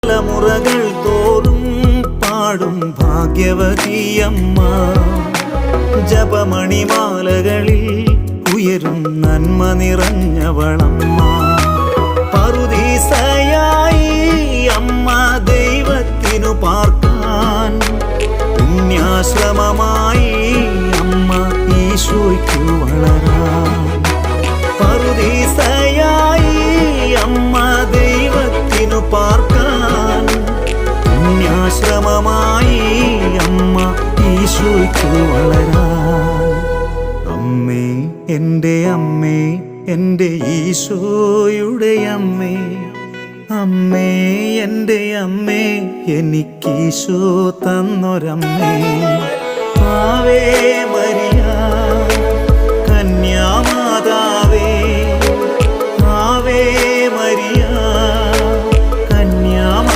തലമുറകൾ തോറും പാടും ഭാഗ്യവതിയമ്മ, ജപമണിമാലകളിൽ ഉയരും നന്മ നിറഞ്ഞവളമ്മ. പറുദീസയായി അമ്മ ദൈവത്തിനു പാർക്കാൻ, പുണ്യാശ്രമമായി അമ്മ ഈശോയ്ക്കു വളരാൻ. പറുദീസയായി അമ്മ ദൈവത്തിനു പാർക്കാൻ, പുണ്യാശ്രമമായി അമ്മ ഈശോയ്ക്കു വളരാൻ. അമ്മേ, എൻ്റെ അമ്മേ, എൻ്റെ ഈശോയുടെ അമ്മേ, അമ്മേ എൻ്റെ അമ്മേ, എനിക്കീശോ തന്നൊരമ്മേ. Ave Maria